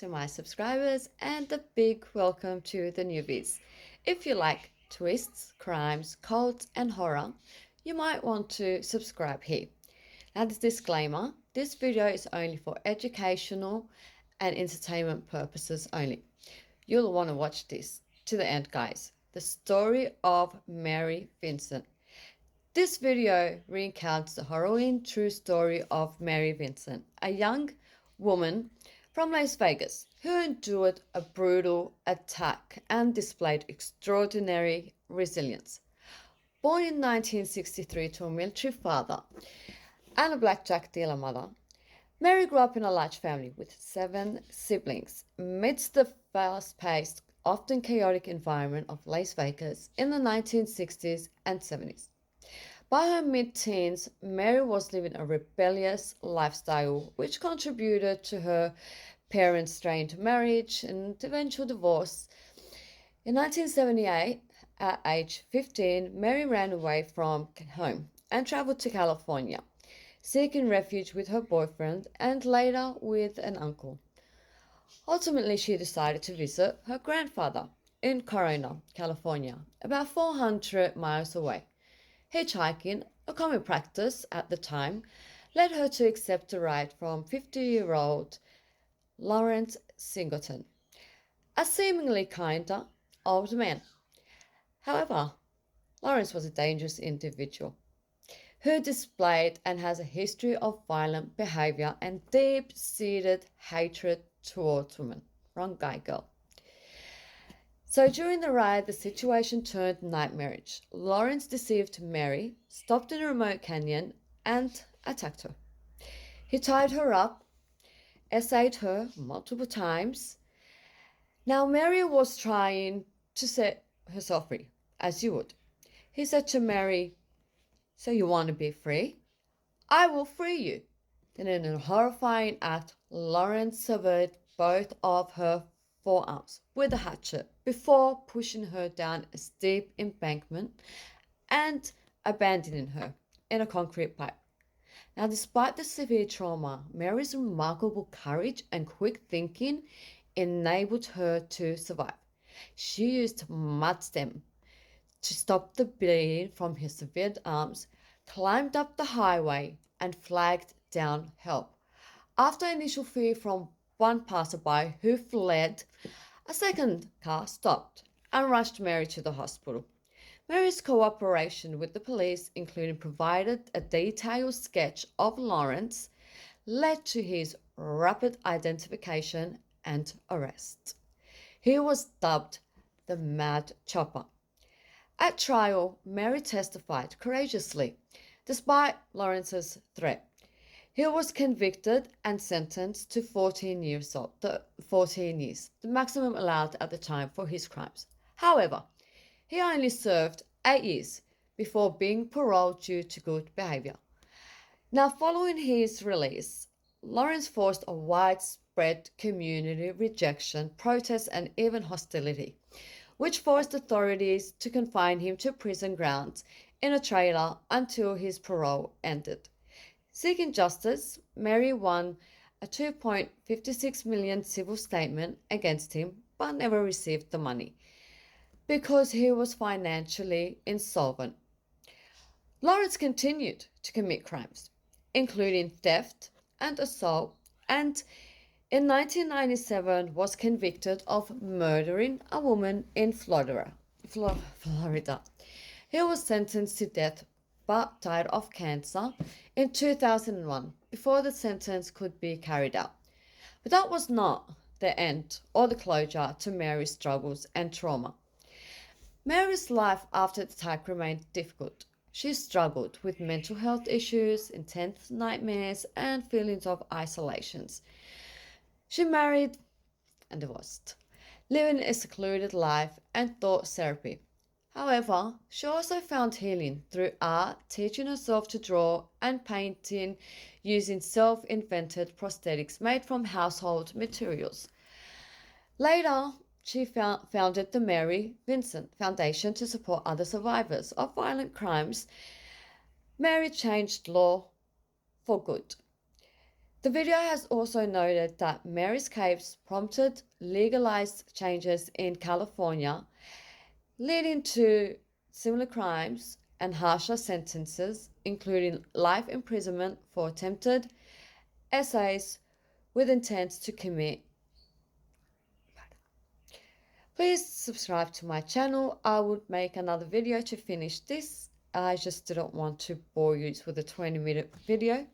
to my subscribers and a big welcome to the newbies. If you like twists, crimes, cults, and horror, you might want to subscribe here. Now, this disclaimer, this video is only for educational and entertainment purposes only. You'll want to watch this to the end, guys. The story of Mary Vincent. This video recounts the harrowing true story of Mary Vincent, a young woman from Las Vegas who endured a brutal attack and displayed extraordinary resilience. Born in 1963 to a military father and a blackjack dealer mother, Mary grew up in a large family with 7 siblings amidst the fast-paced, often chaotic environment of Las Vegas in the 1960s and 70s. By her mid-teens, Mary was living a rebellious lifestyle, which contributed to her parents' strained marriage and eventual divorce. In 1978, at age 15, Mary ran away from home and traveled to California, seeking refuge with her boyfriend and later with an uncle. Ultimately, she decided to visit her grandfather in Corona, California, about 400 miles away. Hitchhiking, a common practice at the time, led her to accept a ride from 50-year-old Lawrence Singleton, a seemingly kinder old man. However, Lawrence was a dangerous individual who displayed and has a history of violent behavior and deep-seated hatred towards women. Wrong guy, girl. So during the ride, the situation turned nightmarish. Lawrence deceived Mary, stopped in a remote canyon, and attacked her. He tied her up, essayed her multiple times. Now, Mary was trying to set herself free, as you would. He said to Mary, "So you want to be free? I will free you." Then, in a horrifying act, Lawrence severed both of her forearms with a hatchet before pushing her down a steep embankment and abandoning her in a concrete pipe. Now, despite the severe trauma, Mary's remarkable courage and quick thinking enabled her to survive. She used mud stem to stop the bleeding from her severed arms, climbed up the highway, and flagged down help. After initial fear from one passerby who fled, a second car stopped and rushed Mary to the hospital. Mary's cooperation with the police, including provided a detailed sketch of Lawrence, led to his rapid identification and arrest. He was dubbed the Mad Chopper. At trial, Mary testified courageously, despite Lawrence's threat. He was convicted and sentenced to 14 years, 14 years, the maximum allowed at the time for his crimes. However, he only served 8 years before being paroled due to good behavior. Now, following his release, Lawrence forced a widespread community rejection, protests, and even hostility, which forced authorities to confine him to prison grounds in a trailer until his parole ended. Seeking justice, Mary won a 2.56 million civil statement against him but never received the money because he was financially insolvent. Lawrence continued to commit crimes, including theft and assault, and in 1997 was convicted of murdering a woman in Florida. He was sentenced to death but died of cancer in 2001 before the sentence could be carried out. But that was not the end or the closure to Mary's struggles and trauma. Mary's life after the attack remained difficult. She struggled with mental health issues, intense nightmares, and feelings of isolation. She married and divorced, living a secluded life and thought therapy. However, she also found healing through art, teaching herself to draw, and painting using self-invented prosthetics made from household materials. Later, she founded the Mary Vincent Foundation to support other survivors of violent crimes. Mary changed law for good. The video has also noted that Mary's case prompted legalized changes in California, leading to similar crimes and harsher sentences, including life imprisonment for attempted essays with intent to commit. Please subscribe to my channel. I would make another video to finish this. I just didn't want to bore you with a 20-minute video.